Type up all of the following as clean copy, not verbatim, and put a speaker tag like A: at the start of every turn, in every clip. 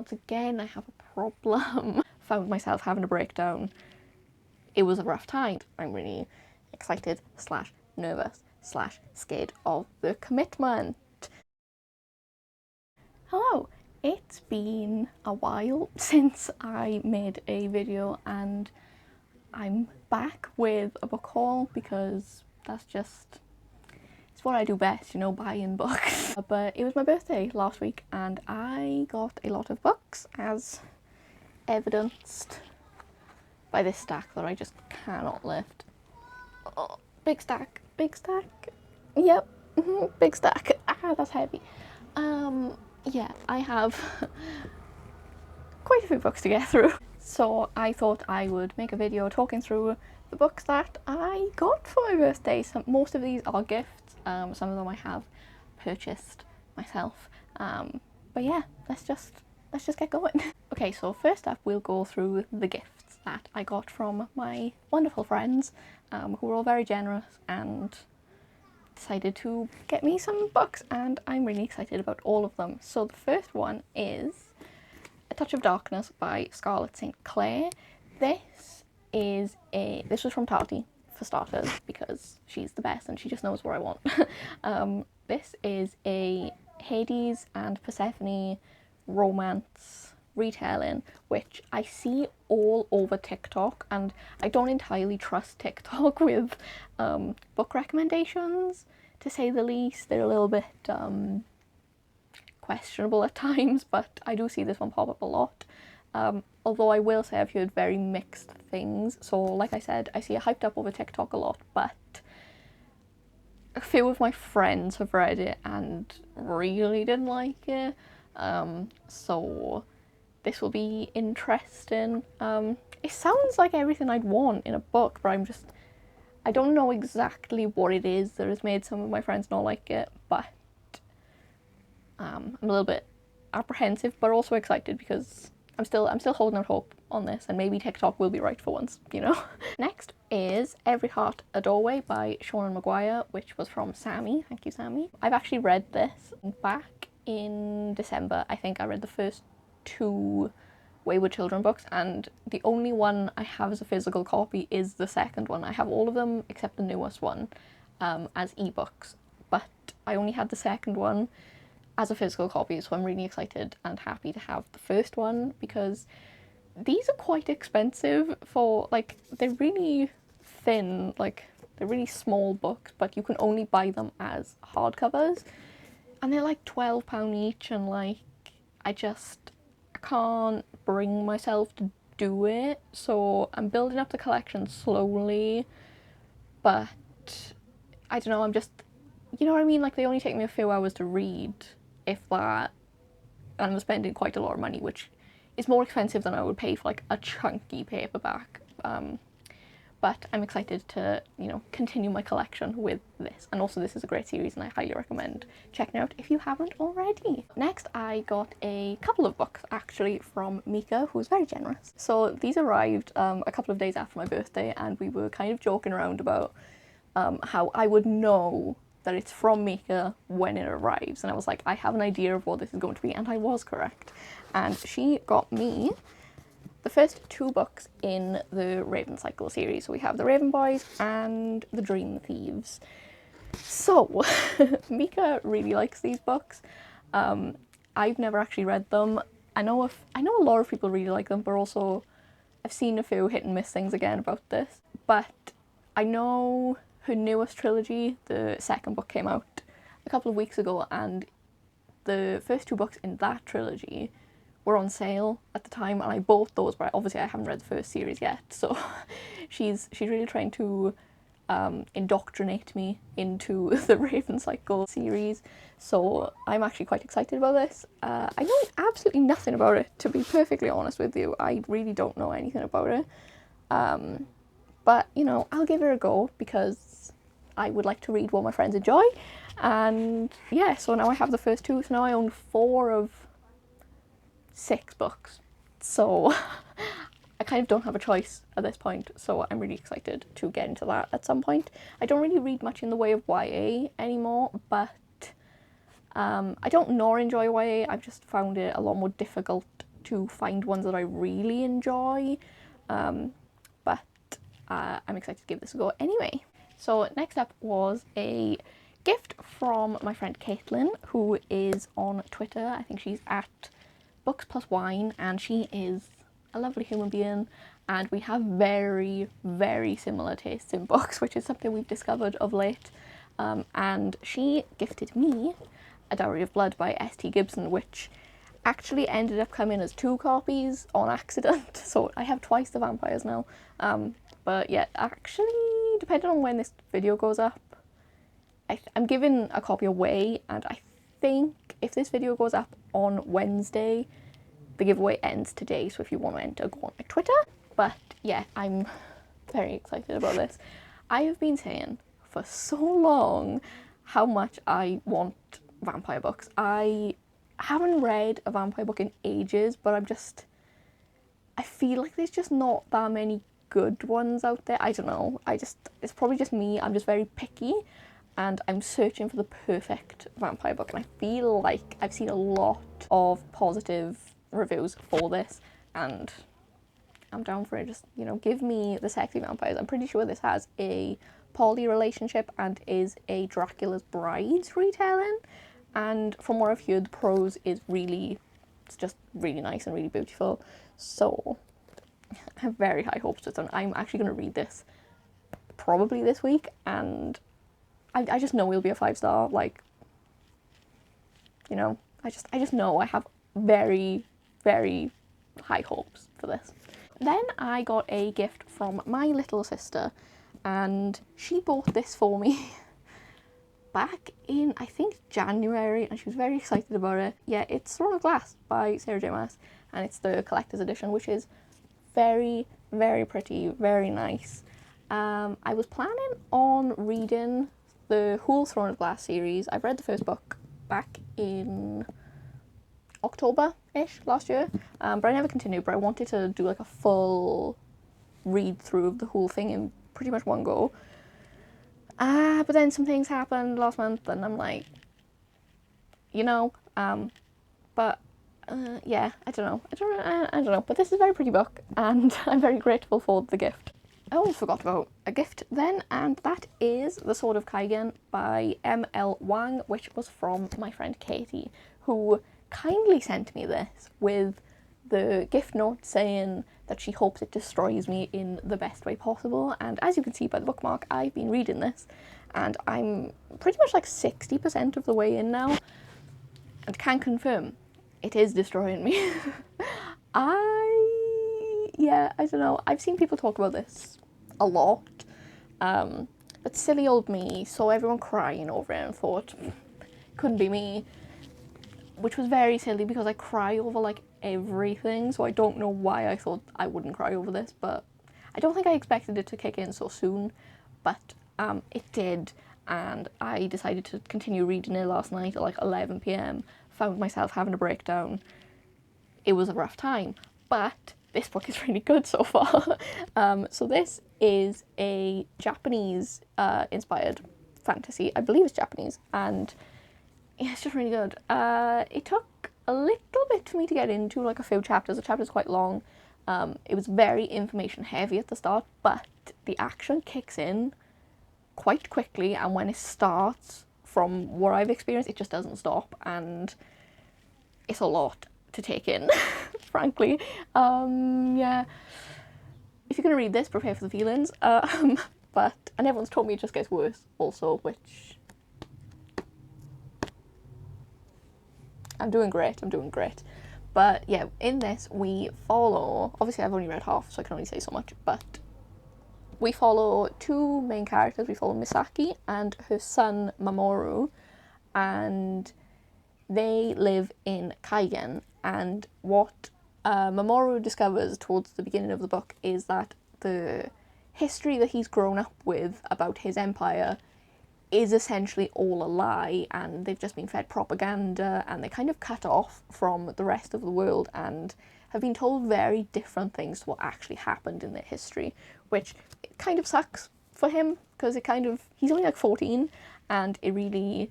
A: once again I have a problem. Found myself having a breakdown. It was a rough time. I'm really excited slash nervous slash scared of the commitment. Hello, it's been a while since I made a video and I'm back with a book haul because that's just, it's what I do best, you know, buying books. But it was my birthday last week and I got a lot of books, as evidenced by this stack that I just cannot lift. Oh, big stack, yep, big stack. Ah, that's heavy. Yeah, I have quite a few books to get through. So I thought I would make a video talking through the books that I got for my birthday. Most of these are gifts, some of them I have purchased myself. But yeah, let's just get going. Okay, so first up we'll go through the gifts that I got from my wonderful friends, who were all very generous and decided to get me some books, and I'm really excited about all of them. So the first one is A Touch of Darkness by Scarlett St. Clair. This was from Tati, for starters, because she's the best and she just knows what I want. This is a Hades and Persephone romance retelling, which I see all over TikTok, and I don't entirely trust TikTok with book recommendations, to say the least. They're a little bit questionable at times, but I do see this one pop up a lot. Although I will say I've heard very mixed things. So like I said, I see it hyped up over TikTok a lot, but a few of my friends have read it and really didn't like it. So this will be interesting. It sounds like everything I'd want in a book, but I don't know exactly what it is that has made some of my friends not like it, but I'm a little bit apprehensive, but also excited because I'm still holding out hope on this, and maybe TikTok will be right for once, you know. Next is Every Heart a Doorway by Seanan Maguire, which was from Sammy. Thank you, Sammy. I've actually read this back in December. I think I read the first 2 Wayward Children books, and the only one I have as a physical copy is the second one. I have all of them except the newest one as ebooks, but I only had the second one as a physical copy, so I'm really excited and happy to have the first one, because these are quite expensive for, like, they're really thin, like they're really small books, but you can only buy them as hardcovers, and they're like £12 each, and like I can't bring myself to do it, so I'm building up the collection slowly. But I don't know, I'm just, you know what I mean, like they only take me a few hours to read, if that, and I'm spending quite a lot of money, which is more expensive than I would pay for like a chunky paperback. But I'm excited to, you know, continue my collection with this. And also this is a great series and I highly recommend checking it out if you haven't already. Next, I got a couple of books actually from Mika, who was very generous. So these arrived a couple of days after my birthday, and we were kind of joking around about how I would know that it's from Mika when it arrives. And I was like, I have an idea of what this is going to be, and I was correct. And she got me the first 2 books in the Raven Cycle series. So we have The Raven Boys and The Dream Thieves. So Mika really likes these books. I've never actually read them. I know a lot of people really like them, but also I've seen a few hit and miss things again about this. But I know her newest trilogy, the second book, came out a couple of weeks ago, and the first 2 books in that trilogy were on sale at the time, and I bought those, but obviously I haven't read the first series yet, so she's really trying to indoctrinate me into the Raven Cycle series, so I'm actually quite excited about this. I know absolutely nothing about it, to be perfectly honest with you. I really don't know anything about it, but you know, I'll give it a go because I would like to read what my friends enjoy. And yeah, so now I have the first 2, so now I own 4 of 6 books, so I kind of don't have a choice at this point, so I'm really excited to get into that at some point. I don't really read much in the way of YA anymore, but I don't nor enjoy YA, I've just found it a lot more difficult to find ones that I really enjoy, but I'm excited to give this a go anyway. So next up was a gift from my friend Caitlin, who is on Twitter. I think she's at Books Plus Wine, and she is a lovely human being, and we have very, very similar tastes in books, which is something we've discovered of late. And she gifted me A Diary of Blood by S.T. Gibson, which actually ended up coming as 2 copies on accident, so I have twice the vampires now. But yeah, actually, depending on when this video goes up, I'm giving a copy away, and I think if this video goes up on Wednesday, the giveaway ends today, so if you want to enter, go on my Twitter. But yeah, I'm very excited about this. I have been saying for so long how much I want vampire books. I haven't read a vampire book in ages, but I feel like there's just not that many good ones out there. I don't know. It's probably just me. I'm just very picky, and I'm searching for the perfect vampire book, and I feel like I've seen a lot of positive reviews for this, and I'm down for it. Just, you know, give me the sexy vampires. I'm pretty sure this has a poly relationship and is a Dracula's Brides retelling, and from what I've heard, the prose is it's just really nice and really beautiful, so I have very high hopes with them. I'm actually going to read this probably this week, and I just know it'll be a 5-star, like, you know, I just know I have very, very high hopes for this. Then I got a gift from my little sister, and she bought this for me back in, I think, January, and she was very excited about it. Yeah, it's Throne of Glass by Sarah J. Maas, and it's the collector's edition, which is very, very pretty, very nice. I was planning on reading the whole Throne of Glass series. I've read the first book back in October-ish last year, but I never continued. But I wanted to do like a full read through of the whole thing in pretty much one go. But then some things happened last month, and I'm like, you know, yeah, I don't know. But this is a very pretty book, and I'm very grateful for the gift. I almost forgot about a gift then, and that is The Sword of Kaigen by M.L. Wang, which was from my friend Katie, who kindly sent me this with the gift note saying that she hopes it destroys me in the best way possible. And as you can see by the bookmark, I've been reading this, and I'm pretty much like 60% of the way in now, and can confirm it is destroying me. I don't know. I've seen people talk about this a lot, but silly old me saw everyone crying over it and thought, couldn't be me, which was very silly because I cry over like everything, so I don't know why I thought I wouldn't cry over this, but I don't think I expected it to kick in so soon, but it did, and I decided to continue reading it last night at like 11 p.m, found myself having a breakdown. It was a rough time, but this book is really good so far. So this is a Japanese inspired fantasy. I believe it's Japanese, and yeah, it's just really good. It took a little bit for me to get into, like a few chapters. The chapter's quite long. It was very information heavy at the start, but the action kicks in quite quickly, and when it starts, from what I've experienced, it just doesn't stop, and it's a lot to take in, frankly. Yeah, if you're gonna read this, prepare for the feelings. And everyone's told me it just gets worse also, which I'm doing great. But yeah, in this we follow, obviously I've only read half, so I can only say so much, but we follow 2 main characters. We follow Misaki and her son Mamoru, and they live in Kaigen, and what Mamoru discovers towards the beginning of the book is that the history that he's grown up with about his empire is essentially all a lie, and they've just been fed propaganda, and they're kind of cut off from the rest of the world and have been told very different things to what actually happened in their history, which kind of sucks for him, because he's only like 14, and it really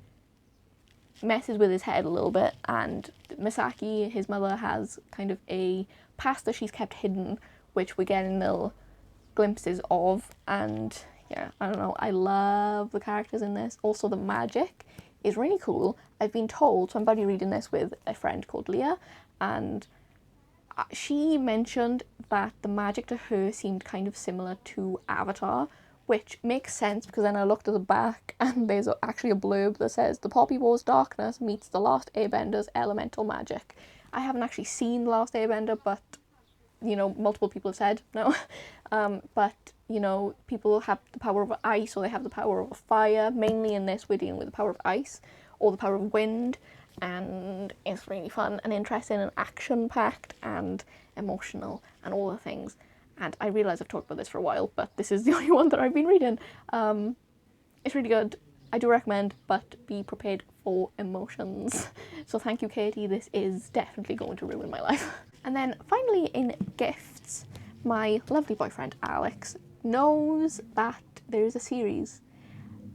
A: messes with his head a little bit, and Misaki, his mother, has kind of a past that she's kept hidden, which we get in little glimpses of. And yeah, I don't know, I love the characters in this. Also, the magic is really cool. I've been told, so I'm buddy reading this with a friend called Leah, and she mentioned that the magic to her seemed kind of similar to Avatar, which makes sense because then I looked at the back and there's actually a blurb that says the Poppy War's darkness meets the Last Airbender's elemental magic. I haven't actually seen The Last Airbender, but, you know, multiple people have said no. But, you know, people have the power of ice or they have the power of fire. Mainly in this, we're dealing with the power of ice or the power of wind. And it's really fun and interesting and action-packed and emotional and all the things. And I realise I've talked about this for a while, but this is the only one that I've been reading. It's really good. I do recommend, but be prepared for emotions. So thank you, Katie. This is definitely going to ruin my life. And then finally in gifts, my lovely boyfriend Alex knows that there is a series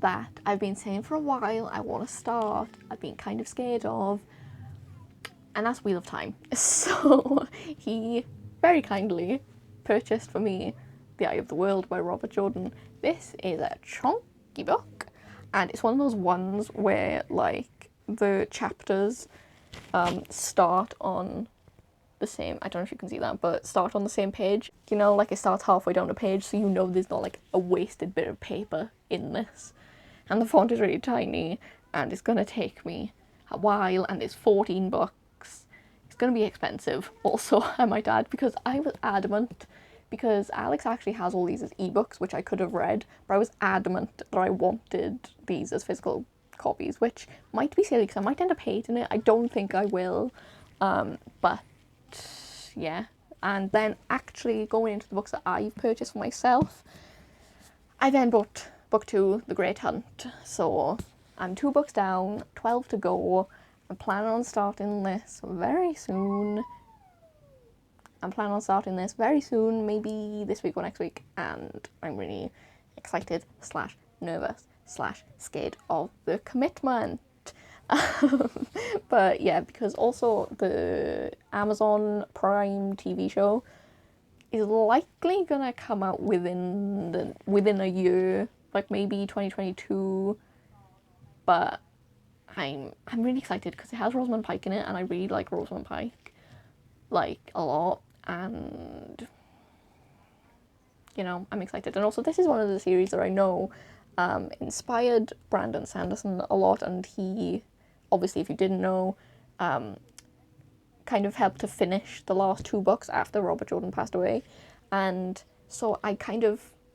A: that I've been saying for a while I want to start, I've been kind of scared of, and that's Wheel of Time. So he very kindly purchased for me The Eye of the World by Robert Jordan. This is a chunky book, and it's one of those ones where like the chapters start on the same, I don't know if you can see that, but start on the same page. You know, like it starts halfway down the page, so you know there's not like a wasted bit of paper in this. And the font is really tiny, and it's gonna take me a while, and it's 14 bucks. It's gonna be expensive also, I might add, because I was adamant, because Alex actually has all these as ebooks, which I could have read, but I was adamant that I wanted these as physical copies, which might be silly because I might end up hating it. I don't think I will, but yeah. And then actually going into the books that I've purchased for myself, I then bought book 2, The Great Hunt. So I'm 2 books down, 12 to go. I'm planning on starting this very soon. Maybe this week or next week, and I'm really excited / nervous / scared of the commitment. But yeah, because also the Amazon Prime TV show is likely gonna come out within a year, like maybe 2022. But I'm really excited because it has Rosamund Pike in it, and I really like Rosamund Pike like a lot, and you know, I'm excited. And also this is one of the series that I know inspired Brandon Sanderson a lot, and he, obviously if you didn't know, kind of helped to finish the last 2 books after Robert Jordan passed away. And so I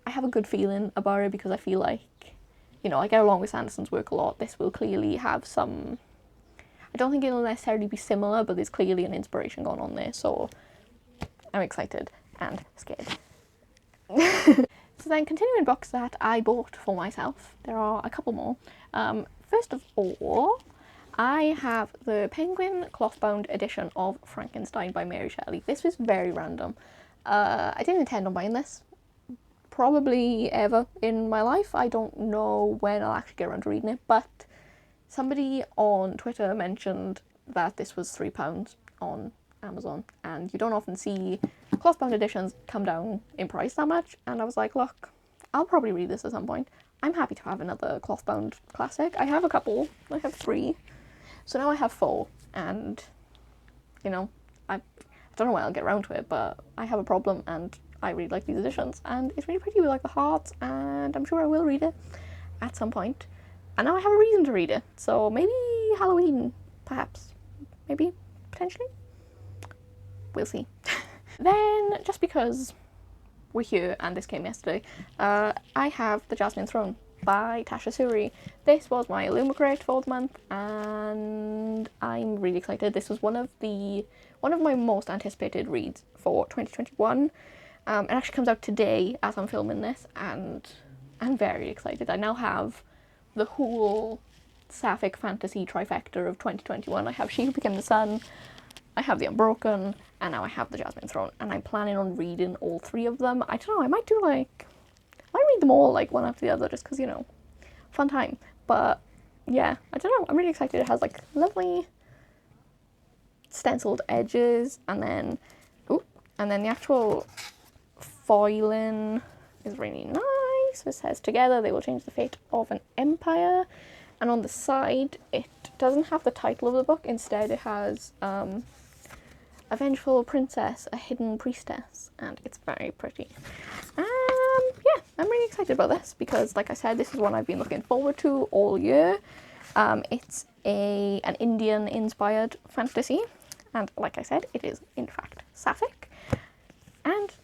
A: have a good feeling about it, because I feel like, you know, I get along with Sanderson's work a lot. This will clearly have some, I don't think it'll necessarily be similar, but there's clearly an inspiration going on there, so I'm excited and scared. So then, continuing books that I bought for myself, there are a couple more. First of all, I have the Penguin cloth-bound edition of Frankenstein by Mary Shelley. This was very random. I didn't intend on buying this, probably ever in my life. I don't know when I'll actually get around to reading it, but somebody on Twitter mentioned that this was £3 on Amazon, and you don't often see cloth-bound editions come down in price that much, and I was like, look, I'll probably read this at some point. I'm happy to have another cloth-bound classic. I have a couple. I have 3. So now I have 4, and, you know, I don't know when I'll get around to it, but I have a problem, and I really like these editions, and it's really pretty with like the hearts, and I'm sure I will read it at some point. And now I have a reason to read it, so maybe Halloween, perhaps, maybe, potentially, we'll see. Then, just because we're here and this came yesterday, I have the Jasmine Throne by Tasha Suri. This was my Illumicrate for the month, and I'm really excited. This was one of my most anticipated reads for 2021. It actually comes out today as I'm filming this, and I'm very excited. I now have the whole sapphic fantasy trifecta of 2021. I have She Who Became the Sun, I have The Unbroken, and now I have the Jasmine Throne, and I'm planning on reading all 3 of them. I don't know, I might read them all like one after the other, just because, you know, fun time. But yeah, I don't know, I'm really excited. It has like lovely stenciled edges, and then the actual foiling is really nice. It says, together they will change the fate of an empire. And on the side, it doesn't have the title of the book. Instead, it has a vengeful princess, a hidden priestess, and it's very pretty. Yeah, I'm really excited about this because, like I said, this is one I've been looking forward to all year. It's an Indian-inspired fantasy, and like I said, it is in fact sapphic, and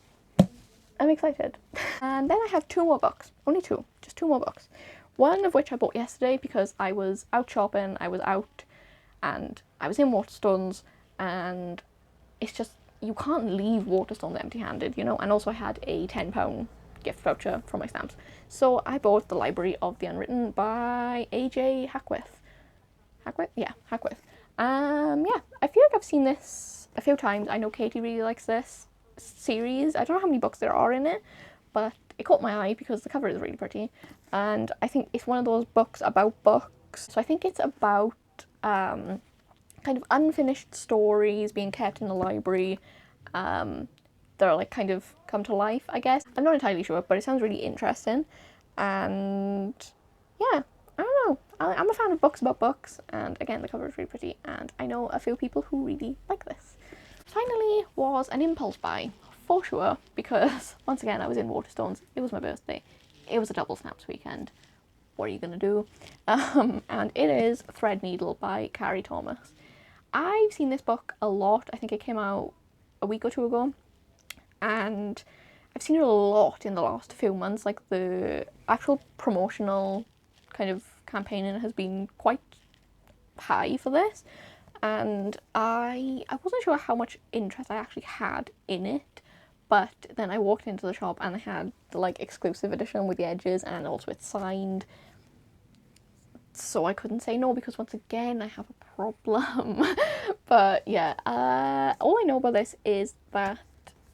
A: I'm excited. And then I have two more books, only two, just two more books. One of which I bought yesterday because I was out shopping, I was out, and I was in Waterstones, and it's just, you can't leave Waterstones empty-handed, you know, and also I had a £10 gift voucher from my stamps. So I bought The Library of the Unwritten by A.J. Hackworth. Hackworth? Yeah, Hackworth. Yeah, I feel like I've seen this a few times. I know Katie really likes this series. I don't know how many books there are in it, but it caught my eye because the cover is really pretty. And I think it's one of those books about books. So I think it's about kind of unfinished stories being kept in a library that are like kind of come to life, I guess. I'm not entirely sure, but it sounds really interesting. And yeah, I don't know. I'm a fan of books about books, and again, the cover is really pretty, and I know a few people who really like this. Finally was an impulse buy, for sure, because once again, I was in Waterstones. It was my birthday. It was a double snaps weekend. What are you gonna do? And it is Threadneedle by Carrie Thomas. I've seen this book a lot. I think it came out a week or two ago, and I've seen it a lot in the last few months. Like, the actual promotional kind of campaigning has been quite high for this, and I wasn't sure how much interest I actually had in it, but then I walked into the shop and they had the like exclusive edition with the edges, and also it's signed, so I couldn't say no because once again I have a problem. But yeah, all I know about this is that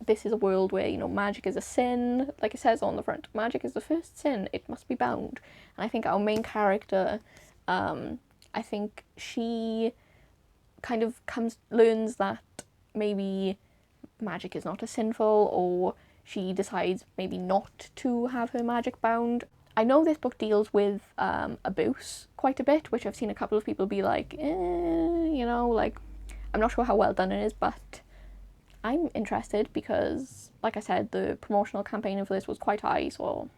A: this is a world where, you know, magic is a sin, like it says on the front. Magic is the first sin, it must be bound. And I think our main character, I think she kind of learns that maybe magic is not as sinful, or she decides maybe not to have her magic bound. I know this book deals with abuse quite a bit, which I've seen a couple of people be like, you know, like, I'm not sure how well done it is, but I'm interested because, like I said, the promotional campaign for this was quite high, so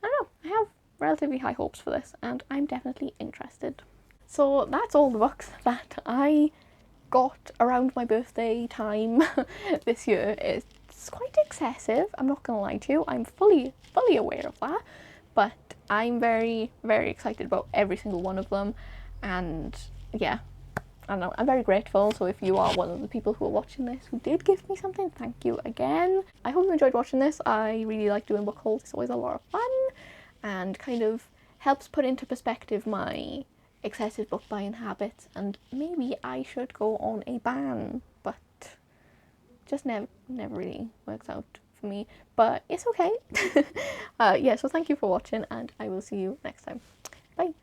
A: I don't know, I have relatively high hopes for this, and I'm definitely interested. So that's all the books that I got around my birthday time this year. It's quite excessive, I'm not gonna lie to you, I'm fully aware of that, but I'm very, very excited about every single one of them, and yeah, I don't know, I'm very grateful. So if you are one of the people who are watching this who did give me something, thank you again. I hope you enjoyed watching this. I really like doing book hauls, it's always a lot of fun and kind of helps put into perspective my excessive book buying habits, and maybe I should go on a ban, but just never really works out for me, but it's okay. Yeah, so thank you for watching, and I will see you next time. Bye.